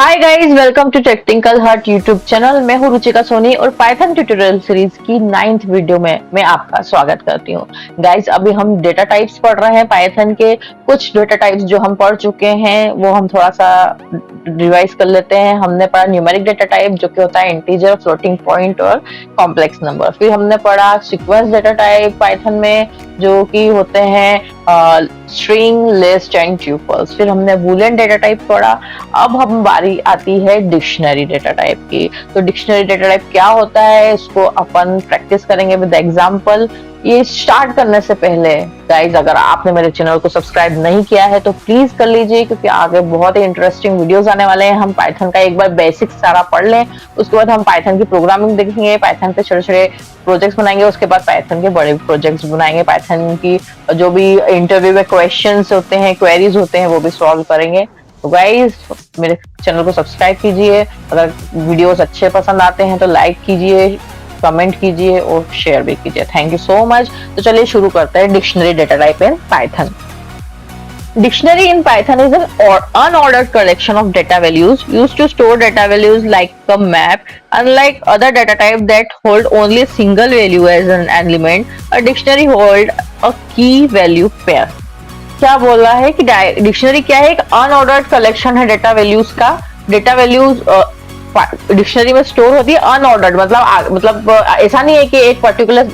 Hi guys, welcome to technical hurt YouTube channel. मैं हूं रुचिका सोनी और पाइथन ट्यूटोरियल सीरीज की 9th वीडियो में मैं आपका स्वागत करती हूं। गाइस, अभी हम डेटा टाइप्स पढ़ रहे हैं पाइथन के। कुछ डेटा टाइप्स जो हम पढ़ चुके हैं वो हम थोड़ा सा रिवाइज कर लेते हैं। हमने पढ़ा न्यूमेरिक डेटा टाइप जो कि होता है इंटीजर, फ्लोटिंग पॉइंट और कॉम्प्लेक्स नंबर। फिर हमने पढ़ा सीक्वेंस डेटा टाइप पाइथन में जो कि होते हैं स्ट्रिंग, लिस्ट एंड ट्यूपल्स। फिर हमने बूलियन डेटा टाइप पढ़ा। अब हम बारी आती है डिक्शनरी डेटा टाइप की। तो डिक्शनरी डेटा टाइप क्या होता है इसको अपन प्रैक्टिस करेंगे विद एग्जांपल। ये स्टार्ट करने से पहले गाइज, अगर आपने मेरे चैनल को सब्सक्राइब नहीं किया है तो प्लीज कर लीजिए, क्योंकि आगे बहुत ही इंटरेस्टिंग वीडियोस आने वाले हैं। हम पाइथन का एक बार बेसिक सारा पढ़ लें, उसके बाद हम पाइथन की प्रोग्रामिंग देखेंगे, पाइथन पे छोटे छोटे प्रोजेक्ट्स बनाएंगे, उसके बाद पाइथन के बड़े प्रोजेक्ट्स बनाएंगे, पाइथन की जो भी इंटरव्यू में क्वेश्चंस होते हैं, क्वेरीज होते हैं, वो भी सॉल्व करेंगे। तो गाइज, मेरे चैनल को सब्सक्राइब कीजिए। अगर वीडियोस अच्छे पसंद आते हैं तो लाइक कीजिए, कमेंट कीजिए और शेयर भी कीजिए। Thank you so much. तो चलिए शुरू करते हैं dictionary data type in Python. Dictionary in Python is an unordered collection of data values used to store data values like a map. Unlike other data types that hold only a single value as an element, a dictionary holds a key value pair. क्या बोल रहा है कि dictionary क्या है? एक unordered collection है data values का। डेटा वैल्यूज डिक्शनरी में स्टोर होती है अनऑर्डर्ड, मतलब ऐसा नहीं है कि एक पर्टिकुलर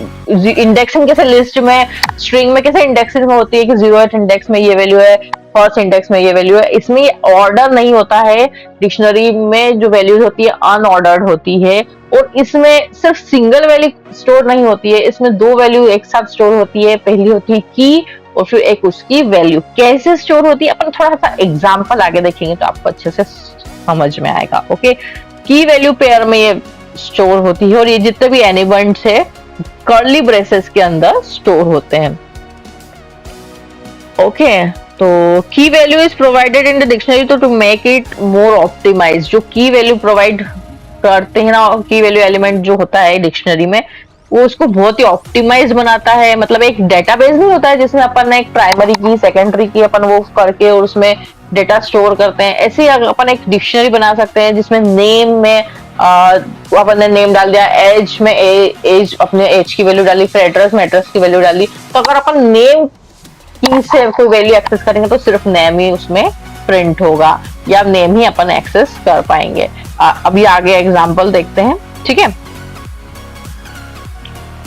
इंडेक्सिंग कैसे लिस्ट में, स्ट्रिंग में कैसे इंडेक्सिंग में होती है कि 0th इंडेक्स में ये वैल्यू है, फर्स्ट इंडेक्स में ये वैल्यू है। इसमें ऑर्डर नहीं होता है। डिक्शनरी में जो वैल्यूज होती है अनऑर्डर्ड होती है और इसमें सिर्फ सिंगल वैल्यू स्टोर नहीं होती है, इसमें दो वैल्यू एक साथ स्टोर होती है। पहली होती है की और फिर एक उसकी वैल्यू। कैसे स्टोर होती है अपन थोड़ा सा एग्जांपल आगे देखेंगे तो आपको अच्छे से समझ में आएगा। ओके, की वैल्यू पेयर में ये स्टोर होती है और ये जितने भी एलिमेंट्स है कर्ली ब्रेसेस के अंदर स्टोर होते हैं। ओके, तो key value is provided in the dictionary to make it more optimize. जो की वैल्यू प्रोवाइड करते हैं ना, की वैल्यू एलिमेंट जो होता है डिक्शनरी में, वो उसको बहुत ही ऑप्टिमाइज बनाता है। मतलब एक डेटाबेस नहीं होता है जिसमें अपन एक प्राइमरी की, सेकेंडरी की अपन वो करके और उसमें डेटा स्टोर करते हैं। ऐसे ही अपन एक डिक्शनरी बना सकते हैं जिसमें नेम में अपन ने नेम डाल दिया, एज में एज, अपने एज की वैल्यू डाली, फिर एड्रेस में एड्रेस की वैल्यू डाली। तो अगर अपन नेम की से कोई वैल्यू एक्सेस करेंगे तो सिर्फ नेम ही उसमें प्रिंट होगा या नेम ही अपन एक्सेस कर पाएंगे। अभी आगे एग्जांपल देखते हैं, ठीक है।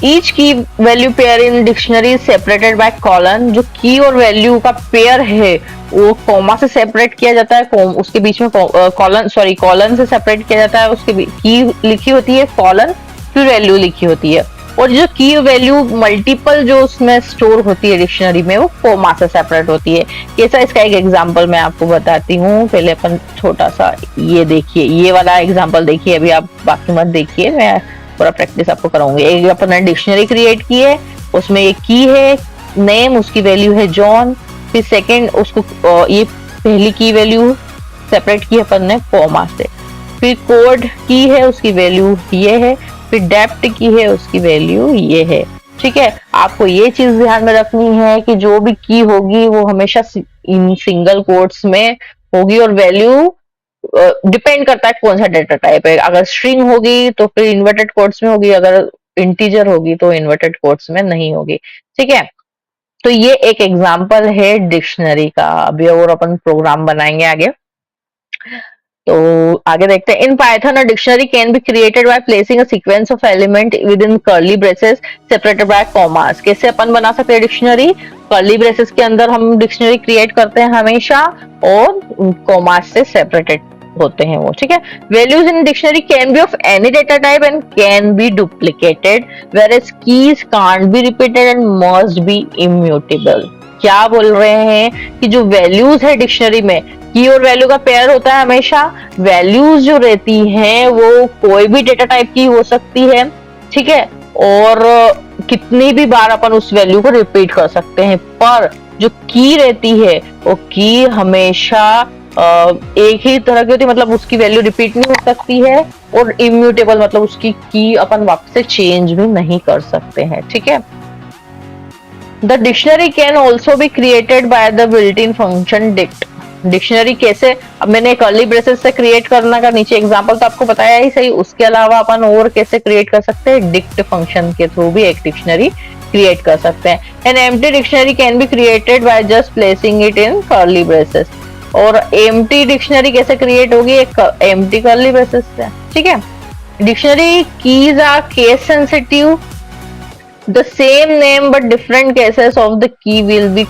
Each key value pair in dictionary is separated by colon। जो की और वैल्यू का पेयर है वो कॉमा से सेपरेट किया जाता है, उसके बीच में कॉलन से सेपरेट किया जाता है। उसके की लिखी होती है कॉलन, फिर वैल्यू लिखी होती है। और जो की वैल्यू मल्टीपल जो उसमें स्टोर होती है डिक्शनरी में, वो कॉमा से सेपरेट होती है। कैसा, इसका एक एग्जांपल मैं आपको बताती हूँ। पहले अपन छोटा सा ये देखिए, ये वाला एग्जांपल देखिए, अभी आप बाकी मत देखिए, मैं पूरा प्रैक्टिस आपको कराऊंगी। एक अपन ने डिक्शनरी क्रिएट की है, उसमें एक की है नेम, उसकी वैल्यू है जॉन। फिर सेकंड उसको ये पहली की वैल्यू सेपरेट की अपन ने कॉमा से। फिर कोड की है, उसकी वैल्यू ये है। फिर डेप्थ की है, उसकी वैल्यू ये है। ठीक है, आपको ये चीज ध्यान में रखनी है कि जो भी की होगी वो हमेशा इन सिंगल कोट्स में होगी और वैल्यू डिपेंड करता है कौन सा डेटा टाइप है। अगर स्ट्रिंग होगी तो फिर इन्वर्टेड कोट्स में होगी, अगर इंटीजर होगी तो इन्वर्टेड कोट्स में नहीं होगी। ठीक है, तो ये एक एग्जांपल है डिक्शनरी का। अभी और अपन प्रोग्राम बनाएंगे आगे, तो आगे देखते हैं। In Python a dictionary can be created by placing a sequence of element with in curly braces separated by commas. कैसे अपन बना सकते हैं डिक्शनरी? कर्ली ब्रेसेस के अंदर हम डिक्शनरी क्रिएट करते हैं हमेशा और कॉमास से सेपरेटेड होते हैं वो। ठीक है, values in dictionary can B of any data type and can be duplicated, whereas keys can't be repeated and must be immutable. क्या बोल रहे हैं कि जो वैल्यूज है डिक्शनरी में, की और वैल्यू का पेयर होता है हमेशा। वैल्यूज जो रहती हैं वो कोई भी डेटा टाइप की हो सकती है, ठीक है, और कितनी भी बार अपन उस वैल्यू को रिपीट कर सकते हैं। पर जो की रहती है वो की हमेशा एक ही तरह की होती है, मतलब उसकी वैल्यू रिपीट नहीं हो सकती है। और इम्यूटेबल मतलब उसकी की अपन वापस से चेंज भी नहीं कर सकते हैं। ठीक है, The dictionary can also be created by the built-in function dict। Dictionary कैसे, अब मैंने कर्ली ब्रेसेस से क्रिएट करना का नीचे एग्जांपल तो आपको बताया ही सही, उसके अलावा अपन और कैसे क्रिएट कर सकते हैं, डिक्ट फंक्शन के थ्रू भी एक डिक्शनरी क्रिएट कर सकते हैं। An empty dictionary can be created by just placing it in curly braces. और एम्प्टी डिक्शनरी कैसे क्रिएट होगी, एक एम्प्टी कर्ली ब्रेसेस से, ठीक है। Dictionary keys are case sensitive, the same name but different cases of the key will be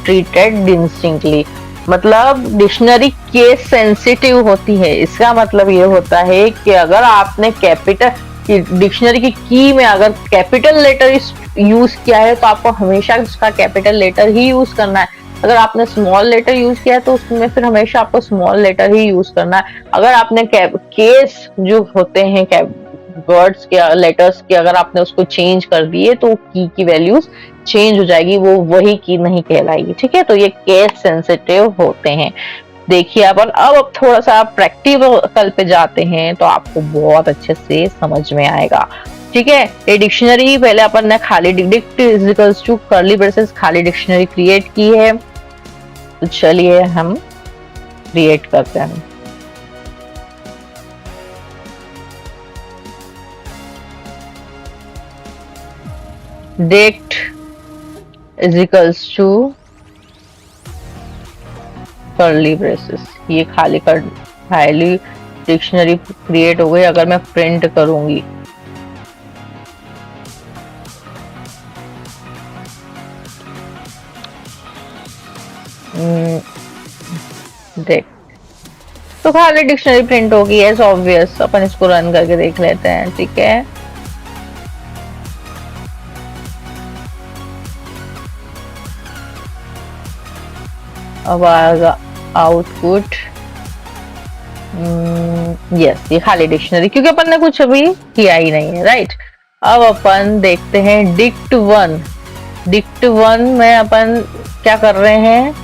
treated distinctly. मतलब dictionary case sensitive होती है, इसका मतलब ये होता है कि अगर आपने कैपिटल डिक्शनरी की में अगर कैपिटल लेटर यूज किया है तो आपको हमेशा उसका कैपिटल लेटर ही यूज करना है। अगर आपने स्मॉल लेटर यूज किया है तो उसमें फिर हमेशा आपको स्मॉल लेटर ही यूज करना है। अगर आपने केस जो होते हैं वर्ड्स के लेटर्स के अगर आपने उसको चेंज कर दिए तो की वैल्यूज चेंज हो जाएगी, वो वही की नहीं कहलाएगी, ठीक है। तो ये केस सेंसिटिव होते हैं। देखिए अपन अब थोड़ा सा प्रैक्टिकल पे जाते हैं तो आपको बहुत अच्छे से समझ में आएगा, ठीक है। ये डिक्शनरी पहले अपन ने खाली dict is equals to curly braces खाली डिक्शनरी क्रिएट की है, तो चलिए हम क्रिएट करते हैं। Dict is equals to curly braces, ये खाली डिक्शनरी क्रिएट हो गई। अगर मैं प्रिंट करूंगी देख तो खाली डिक्शनरी प्रिंट होगी एज ऑब्वियस। अपन इसको रन करके देख लेते हैं, ठीक है। अब आएगा आउटपुट, यस ये खाली डिक्शनरी, क्योंकि अपन ने कुछ अभी किया ही नहीं है, राइट। अब अपन देखते हैं डिक्ट वन में अपन क्या कर रहे हैं,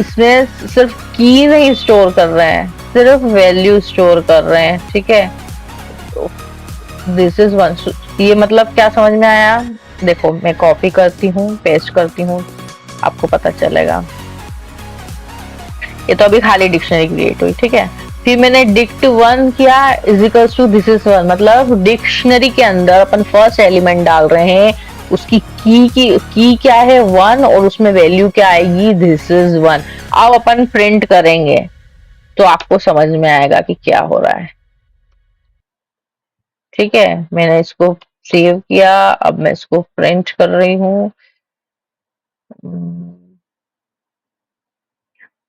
इसमें सिर्फ की नहीं स्टोर कर रहे हैं, सिर्फ वैल्यू स्टोर कर रहे हैं, ठीक है। दिस इज वन, ये मतलब क्या समझ में आया, देखो मैं कॉपी करती हूँ पेस्ट करती हूँ, आपको पता चलेगा। ये तो अभी खाली डिक्शनरी क्रिएट हुई, ठीक है। फिर मैंने डिक्ट वन किया is equals to this is one, मतलब डिक्शनरी के अंदर अपन फर्स्ट एलिमेंट डाल रहे हैं, उसकी की क्या है वन, और उसमें वैल्यू क्या आएगी दिस इज वन। अब अपन प्रिंट करेंगे तो आपको समझ में आएगा कि क्या हो रहा है, ठीक है। मैंने इसको सेव किया, अब मैं इसको प्रिंट कर रही हूँ।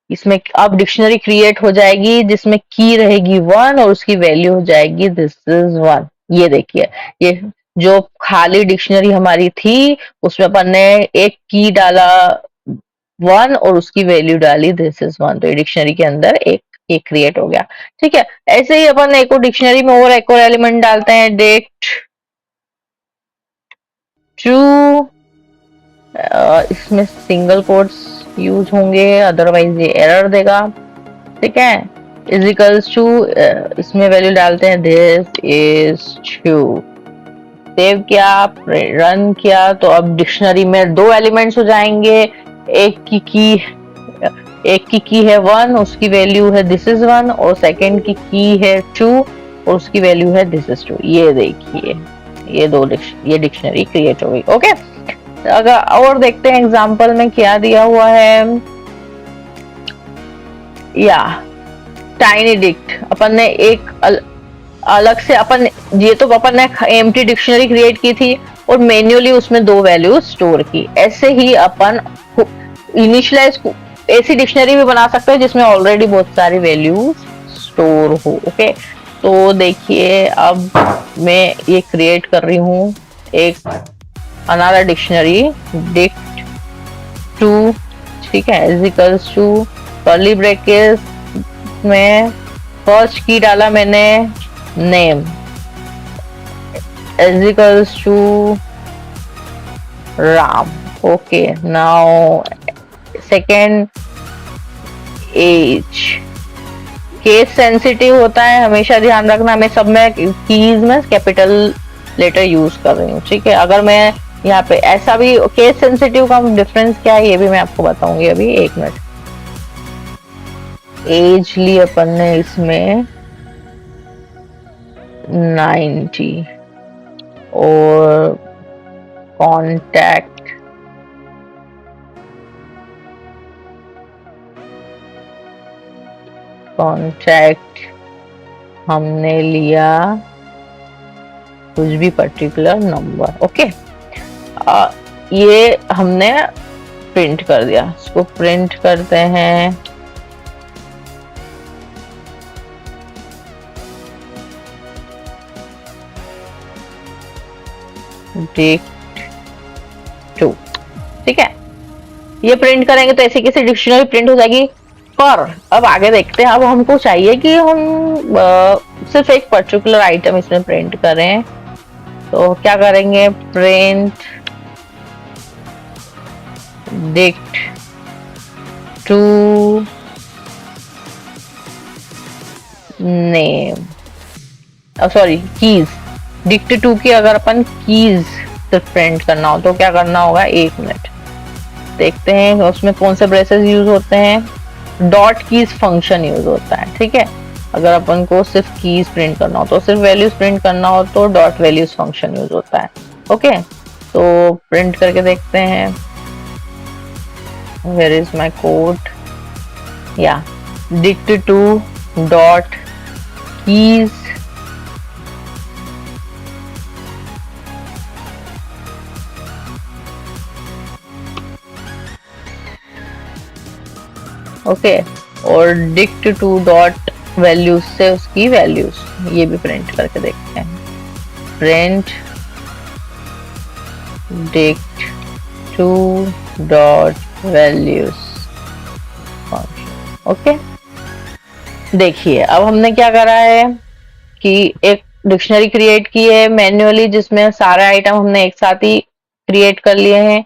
इसमें अब डिक्शनरी क्रिएट हो जाएगी जिसमें की रहेगी वन और उसकी वैल्यू हो जाएगी दिस इज वन। ये देखिए, ये जो खाली डिक्शनरी हमारी थी उसमें अपन ने एक की डाला वन और उसकी वैल्यू डाली दिस इज वन, तो डिक्शनरी के अंदर एक क्रिएट हो गया, ठीक है। ऐसे ही अपन एक और डिक्शनरी में और एक और एलिमेंट डालते हैं, डिक्ट टू, इसमें सिंगल कोट्स यूज होंगे अदरवाइज ये एरर देगा, ठीक है। इज इक्वल्स टू, इसमें वैल्यू डालते हैं दिस इज टू, सेव किया रन किया, तो अब डिक्शनरी में दो एलिमेंट्स हो जाएंगे, एक की है वन, उसकी वैल्यू है दिस इज वन, और सेकंड की है टू और उसकी वैल्यू है दिस इज टू। ये देखिए ये डिक्शनरी क्रिएट हो गई, ओके। अगर और देखते हैं एग्जांपल में क्या दिया हुआ है, या टाइनी डिक्ट अपन ने एक अलग से अपन, ये तो अपन ने एम्प्टी डिक्शनरी क्रिएट की थी और मैन्युअली उसमें दो वैल्यू स्टोर की। ऐसे ही अपन इनिशियलाइज ऐसी डिक्शनरी भी बना सकते हैं जिसमें ऑलरेडी बहुत सारी वैल्यू स्टोर हो, ओके। तो देखिए अब मैं ये क्रिएट कर रही हूँ एक अनदर डिक्शनरी, डिक्ट टू, ठीक है, is equals to curly bracket में फर्स्ट की डाला मैंने name, is equals to Ram, okay. Now second age, case sensitive होता है, हमेशा ध्यान रखना, मैं सब में कीज में कैपिटल लेटर यूज कर रही हूँ, ठीक है। अगर मैं यहाँ पे ऐसा भी केस सेंसिटिव का डिफरेंस क्या है ये भी मैं आपको बताऊंगी अभी, एक मिनट। एज ली अपन ने इसमें 90 और कांटेक्ट कांटेक्ट हमने लिया कुछ भी पर्टिकुलर नंबर। ओके, ये हमने प्रिंट कर दिया। इसको प्रिंट करते हैं। डिक्ट 2, ठीक है। ये प्रिंट करेंगे तो ऐसे कैसे डिक्शनरी प्रिंट हो जाएगी। पर अब आगे देखते हैं। अब हमको चाहिए कि हम सिर्फ एक पर्टिकुलर आइटम इसमें प्रिंट करें, तो क्या करेंगे, print dict 2 name, sorry keys. Dict 2 की अगर अपन कीज सिर्फ प्रिंट करना हो तो क्या करना होगा, 1 मिनट देखते हैं उसमें कौन से ब्रेसेस यूज होते हैं। डॉट कीज फंक्शन यूज होता है, ठीक है। अगर अपन को सिर्फ कीज प्रिंट करना हो तो सिर्फ वैल्यूज प्रिंट करना हो तो डॉट वैल्यूज फंक्शन यूज होता है। ओके, तो प्रिंट करके देखते हैं। वेयर इज माय कोड, या डिक्ट 2 डॉट कीज ओके, और डिक्ट 2 डॉट वैल्यूज से उसकी वैल्यूज, ये भी प्रिंट करके देखते हैं। Print dict 2 dot values function. Okay, देखिए अब हमने क्या करा है कि एक डिक्शनरी क्रिएट की है मैन्युअली, जिसमें सारे आइटम हमने एक साथ ही क्रिएट कर लिए हैं।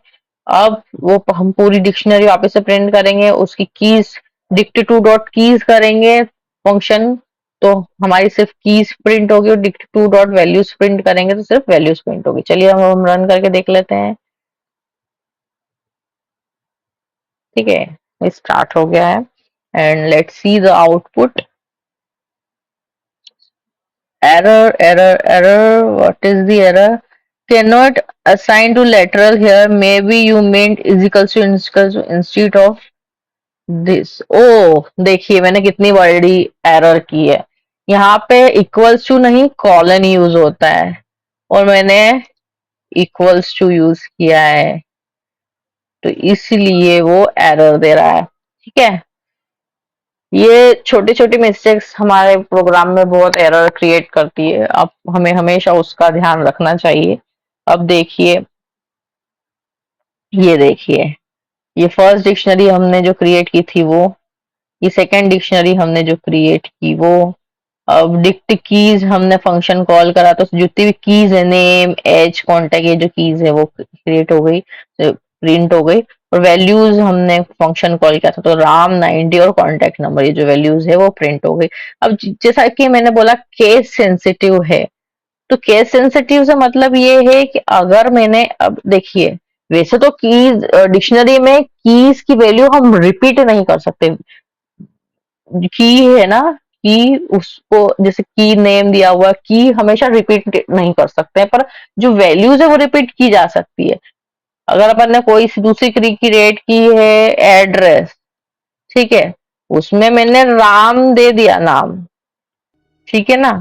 अब वो हम पूरी डिक्शनरी वापस से प्रिंट करेंगे, उसकी कीज डिक्ट 2 डॉट कीज करेंगे फंक्शन, तो हमारी सिर्फ कीज प्रिंट होगी। और डिक्ट 2 डॉट वैल्यूज प्रिंट करेंगे तो सिर्फ वैल्यूज प्रिंट होगी। चलिए हम रन करके देख लेते हैं। ठीक है, ये स्टार्ट हो गया है and let's see the output. Error, what is the error? Cannot assign to lateral here. Maybe you meant is equals to instead of this. Oh, देखिए मैंने कितनी बड़ी एरर की है। यहाँ पे इक्वल्स टू नहीं कॉलन यूज होता है और मैंने इक्वल्स टू यूज किया है, तो इसलिए वो एरर दे रहा है। ठीक है, ये छोटी छोटी मिस्टेक्स हमारे प्रोग्राम में बहुत एरर क्रिएट करती है। अब हमें हमेशा उसका ध्यान रखना चाहिए। अब देखिए, ये देखिए, ये फर्स्ट डिक्शनरी हमने जो क्रिएट की थी वो, ये सेकंड डिक्शनरी हमने जो क्रिएट की वो। अब डिक्ट कीज हमने फंक्शन कॉल करा तो जितनी भी कीज है, नेम एज कॉन्टेक्ट, ये जो कीज है वो क्रिएट हो गई, प्रिंट हो गई। और वैल्यूज हमने फंक्शन कॉल किया था तो राम 90 और कॉन्टेक्ट नंबर, ये जो वैल्यूज है वो प्रिंट हो गई। अब जैसा कि मैंने बोला केस सेंसिटिव है, तो केस सेंसिटिव से मतलब ये है कि अगर मैंने, अब देखिए वैसे तो कीज डिक्शनरी में कीज की वैल्यू हम रिपीट नहीं कर सकते। की है ना, की उसको जैसे की नेम दिया हुआ, की हमेशा रिपीट नहीं कर सकते हैं, पर जो वैल्यूज है वो रिपीट की जा सकती है। अगर अपन ने कोई सी दूसरी की क्रिएट की है एड्रेस, ठीक है, उसमें मैंने राम दे दिया नाम, ठीक है ना,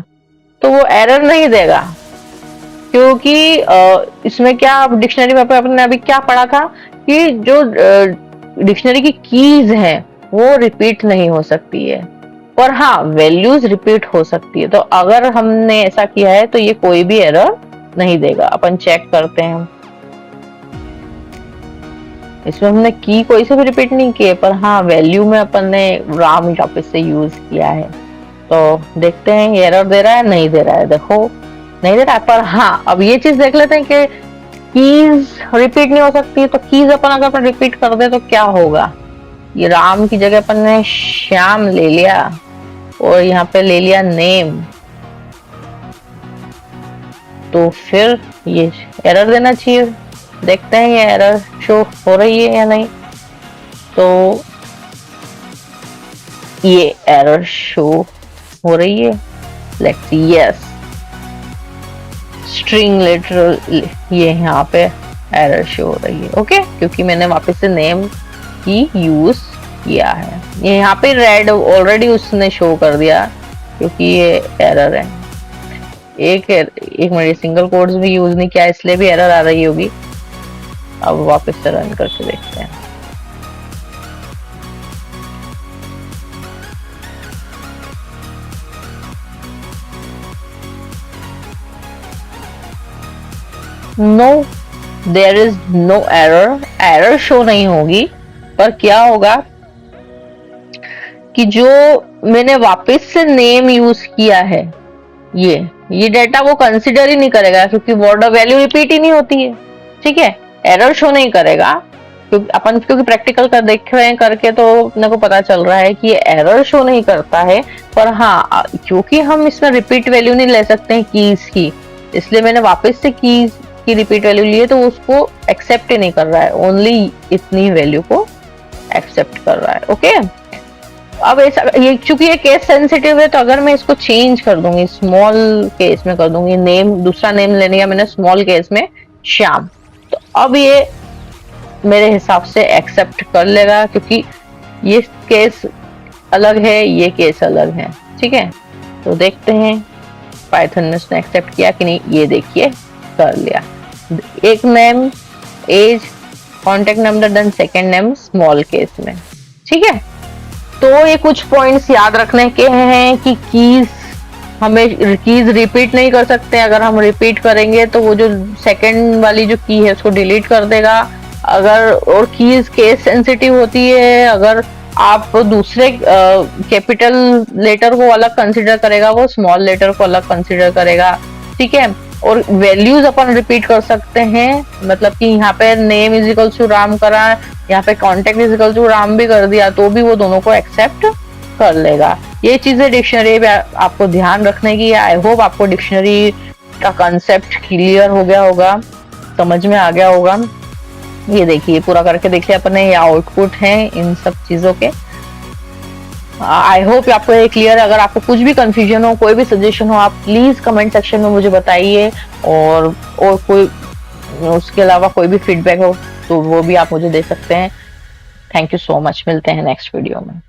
तो वो एरर नहीं देगा, क्योंकि इसमें क्या डिक्शनरी में अपने अभी क्या पढ़ा था कि जो डिक्शनरी की कीज हैं वो रिपीट नहीं हो सकती है, और हाँ वैल्यूज रिपीट हो सकती है। तो अगर हमने ऐसा किया है तो ये कोई भी एरर नहीं देगा। अपन चेक करते हैं, इसमें हमने की कोई से भी रिपीट नहीं किए, पर हाँ वैल्यू में अपन ने राम वापस से यूज किया है। तो देखते हैं ये एरर दे रहा है, नहीं दे रहा है, देखो नहीं दे रहा है। पर हाँ अब ये चीज देख लेते हैं कि कीज रिपीट नहीं हो सकती, तो कीज अपन अगर अपन रिपीट कर दे तो क्या होगा। ये राम की जगह अपन ने श्याम ले लिया और यहाँ पे ले लिया नेम, तो फिर ये एरर देना चाहिए। देखते हैं ये एरर शो हो रही है या नहीं। तो ये एरर शो हो रही है, let's see, yes, string literal, ये यहाँ पे एरर शो हो रही है। ओके, क्योंकि मैंने वापस से नेम की यूज किया है। ये यहाँ पे रेड ऑलरेडी उसने शो कर दिया क्योंकि ये एरर है। एक मिनट, सिंगल कोड्स भी यूज नहीं किया इसलिए भी एरर आ रही होगी। अब वापस से रन करके देखते हैं। No, there is no error, error show नहीं होगी। पर क्या होगा कि जो मैंने वापस से नेम यूज किया है, ये डेटा वो कंसिडर ही नहीं करेगा क्योंकि बॉर्डर वैल्यू रिपीट ही नहीं होती है। ठीक है, एरर शो नहीं करेगा क्योंकि प्रैक्टिकल कर देख रहे हैं करके, तो अपने को पता चल रहा है कि ये एरर शो नहीं करता है। पर हाँ, क्योंकि हम इसमें रिपीट वैल्यू नहीं ले सकते हैं कीज की, इसलिए मैंने वापस से कीज की रिपीट वैल्यू लिए, तो उसको एक्सेप्ट ही नहीं कर रहा है, ओनली इतनी वैल्यू को एक्सेप्ट कर रहा है। ओके, अब ऐसा, ये चूंकि ये केस सेंसिटिव है, तो अगर मैं इसको चेंज कर दूंगी, स्मॉल केस में कर दूंगी, नेम दूसरा नेम लेने का मैंने स्मॉल केस में श्याम, तो अब ये मेरे हिसाब से एक्सेप्ट कर लेगा क्योंकि ये केस अलग है, ये केस अलग है। ठीक है, तो देखते हैं पाइथन में उसने एक्सेप्ट किया कि नहीं। ये देखिए, कर लिया। एक name age, contact number, then second name small case में। ठीक है, तो ये कुछ पॉइंट्स याद रखने के हैं कि कीज, हमें कीज रिपीट नहीं कर सकते। अगर हम रिपीट करेंगे तो वो जो सेकंड वाली जो की है उसको डिलीट कर देगा। अगर और कीज केस सेंसिटिव होती है, अगर आप दूसरे कैपिटल लेटर को अलग कंसिडर करेगा, वो स्मॉल लेटर को अलग कंसिडर करेगा। ठीक है, और वैल्यूज अपन रिपीट कर सकते हैं, मतलब कि यहाँ पे name is equal to Ram करा, यहाँ पे contact is equal to Ram भी कर दिया, तो भी वो दोनों को एक्सेप्ट कर लेगा। ये चीजें डिक्शनरी में आपको ध्यान रखने की। आई होप आपको डिक्शनरी का कंसेप्ट क्लियर हो गया होगा, समझ में आ गया होगा। ये देखिए, पूरा करके देखिए अपने, ये आउटपुट है इन सब चीजों के। आई होप आपको ये क्लियर है। अगर आपको कुछ भी कंफ्यूजन हो, कोई भी सजेशन हो, आप प्लीज कमेंट सेक्शन में मुझे बताइए। और कोई उसके अलावा कोई भी फीडबैक हो तो वो भी आप मुझे दे सकते हैं। थैंक यू सो मच, मिलते हैं नेक्स्ट वीडियो में।